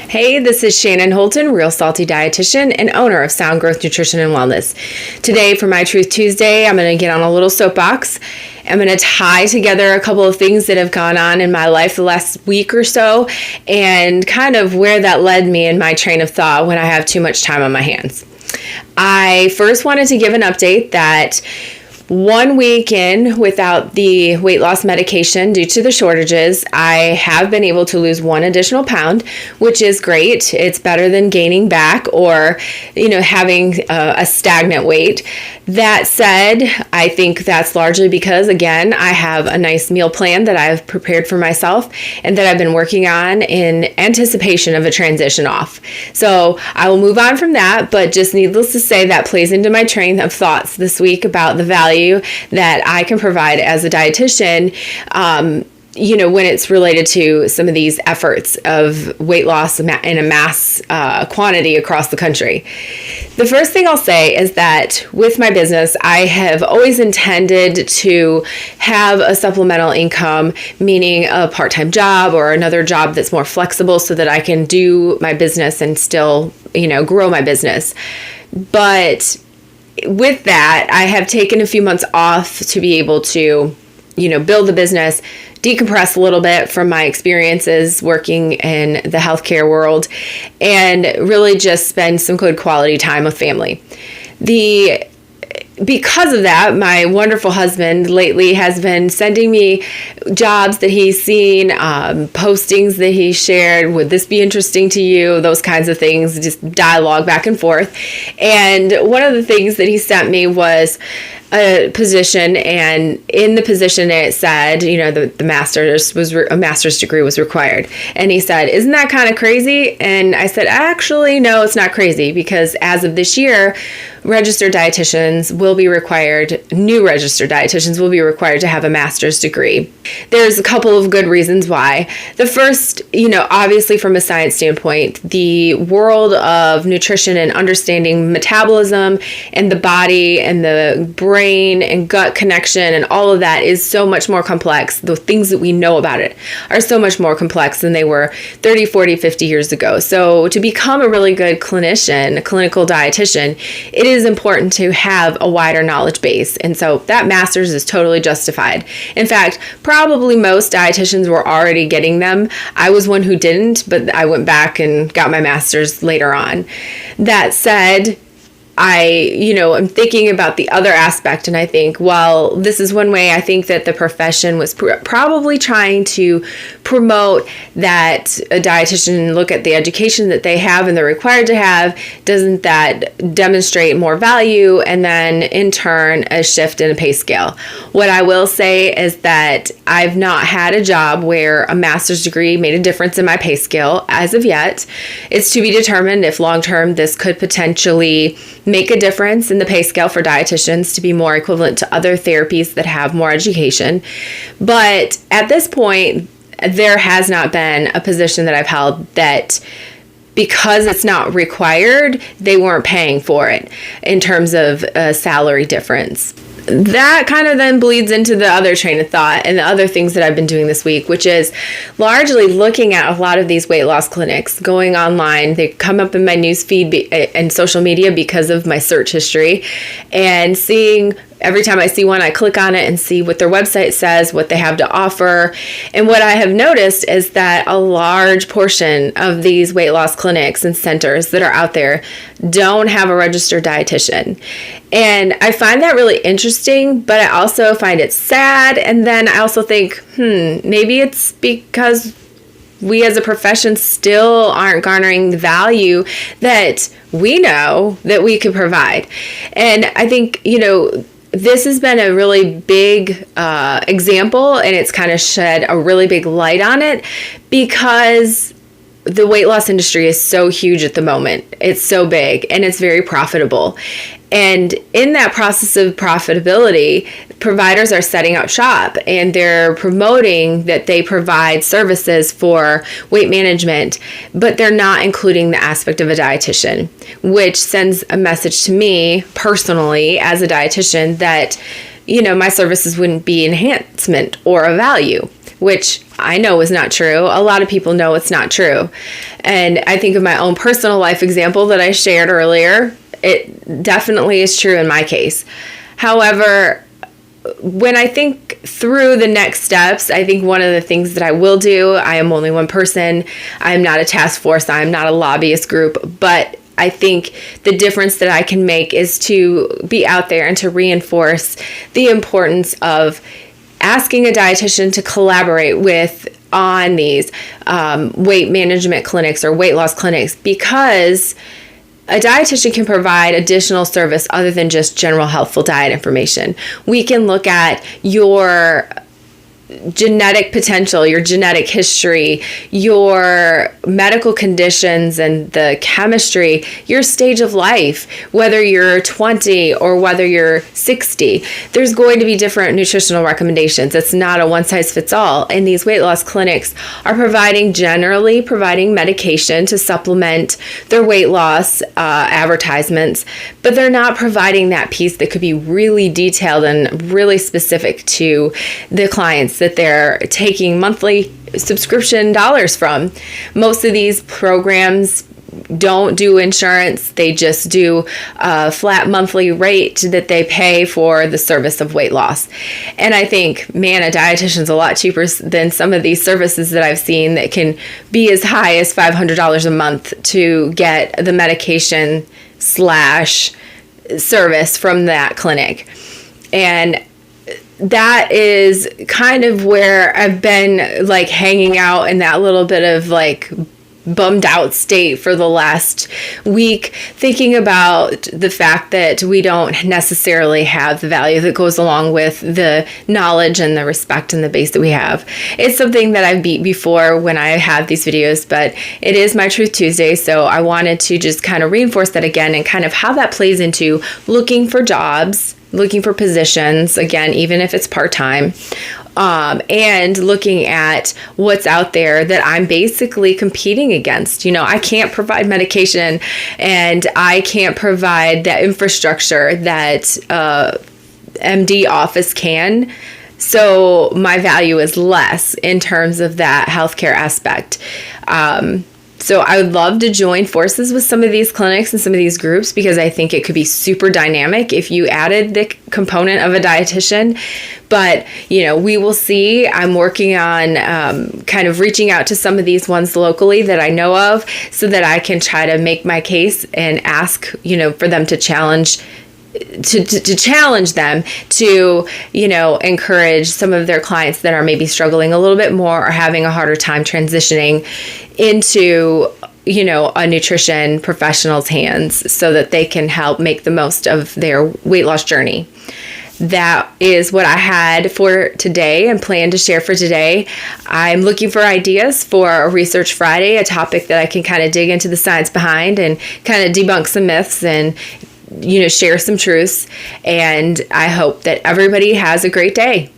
Hey, this is Shannon Holton, Real Salty Dietitian and owner of Sound Growth Nutrition and Wellness. Today for My Truth Tuesday, I'm going to get on a little soapbox. I'm going to tie together a couple of things that have gone on in my life the last week or so and kind of where that led me in my train of thought when I have too much time on my hands. I first wanted to give an update that 1 week in without the weight loss medication due to the shortages, I have been able to lose 1 additional pound, which is great. It's better than gaining back or, having a stagnant weight. That said, I think that's largely because, again, I have a nice meal plan that I've prepared for myself and that I've been working on in anticipation of a transition off. So I will move on from that, but just needless to say, that plays into my train of thoughts this week about the value that I can provide as a dietitian, when it's related to some of these efforts of weight loss in a mass quantity across the country. The first thing I'll say is that with my business, I have always intended to have a supplemental income, meaning a part-time job or another job that's more flexible so that I can do my business and still, grow my business. But with that, I have taken a few months off to be able to, build the business, decompress a little bit from my experiences working in the healthcare world, and really just spend some good quality time with family. Because of that, my wonderful husband lately has been sending me jobs that he's seen, postings that he shared. Would this be interesting to you? Those kinds of things, just dialogue back and forth. And one of the things that he sent me was a position, and in the position it said, the master's degree was required. And he said, "Isn't that kind of crazy?" And I said, "Actually, no, it's not crazy, because as of this year, new registered dietitians will be required to have a master's degree." There's a couple of good reasons why. The first, obviously from a science standpoint, the world of nutrition and understanding metabolism and the body and the brain and gut connection and all of that is so much more complex. The things that we know about it are so much more complex than they were 30, 40, 50 years ago. So to become a really good clinician, a clinical dietitian, it is important to have a wider knowledge base. And so that master's is totally justified. In fact, probably most dietitians were already getting them. I was one who didn't, but I went back and got my master's later on. That said, I'm thinking about the other aspect, and I think, well, this is one way I think that the profession was probably trying to promote that a dietitian look at the education that they have and they're required to have. Doesn't that demonstrate more value, and then in turn a shift in a pay scale? What I will say is that I've not had a job where a master's degree made a difference in my pay scale as of yet. It's to be determined if long-term this could potentially make a difference in the pay scale for dietitians to be more equivalent to other therapies that have more education. But at this point, there has not been a position that I've held that, because it's not required, they weren't paying for it in terms of a salary difference. That kind of then bleeds into the other train of thought and the other things that I've been doing this week, which is largely looking at a lot of these weight loss clinics, going online. They come up in my news feed and social media because of my search history, and seeing every time I see one, I click on it and see what their website says, what they have to offer. And what I have noticed is that a large portion of these weight loss clinics and centers that are out there don't have a registered dietitian. And I find that really interesting, but I also find it sad. And then I also think, maybe it's because we as a profession still aren't garnering the value that we know that we could provide. And I think, this has been a really big example, and it's kind of shed a really big light on it, because the weight loss industry is so huge at the moment. It's so big and it's very profitable. And in that process of profitability, providers are setting up shop and they're promoting that they provide services for weight management, but they're not including the aspect of a dietitian, which sends a message to me personally as a dietitian that, my services wouldn't be enhancement or a value, which I know is not true. A lot of people know it's not true. And I think of my own personal life example that I shared earlier. It definitely is true in my case. However, when I think through the next steps, I think one of the things that I will do, I am only one person. I am not a task force. I am not a lobbyist group. But I think the difference that I can make is to be out there and to reinforce the importance of asking a dietitian to collaborate with on these weight management clinics or weight loss clinics, because a dietitian can provide additional service other than just general healthful diet information. We can look at your genetic potential, your genetic history, your medical conditions and the chemistry, your stage of life, whether you're 20 or whether you're 60. There's going to be different nutritional recommendations. It's not a one size fits all. And these weight loss clinics are generally providing medication to supplement their weight loss advertisements, but they're not providing that piece that could be really detailed and really specific to the clients that they're taking monthly subscription dollars from. Most of these programs don't do insurance. They just do a flat monthly rate that they pay for the service of weight loss. And I think, man, a dietitian's a lot cheaper than some of these services that I've seen that can be as high as $500 a month to get the medication / service from that clinic. And that is kind of where I've been like hanging out in that little bit of like bummed out state for the last week, thinking about the fact that we don't necessarily have the value that goes along with the knowledge and the respect and the base that we have. It's something that I've beat before when I have these videos, but it is my Truth Tuesday, so I wanted to just kind of reinforce that again and kind of how that plays into looking for jobs, looking for positions, again, even if it's part-time, and looking at what's out there that I'm basically competing against. You know, I can't provide medication and I can't provide that infrastructure that MD office can. So my value is less in terms of that healthcare aspect. So I would love to join forces with some of these clinics and some of these groups, because I think it could be super dynamic if you added the component of a dietitian. But, you know, we will see. I'm working on kind of reaching out to some of these ones locally that I know of so that I can try to make my case and ask, you know, for them to challenge them to, you know, encourage some of their clients that are maybe struggling a little bit more or having a harder time transitioning into, you know, a nutrition professional's hands so that they can help make the most of their weight loss journey. That is what I had for today and plan to share for today. I'm looking for ideas for a Research Friday, a topic that I can kind of dig into the science behind and kind of debunk some myths and, you know, share some truths. And I hope that everybody has a great day.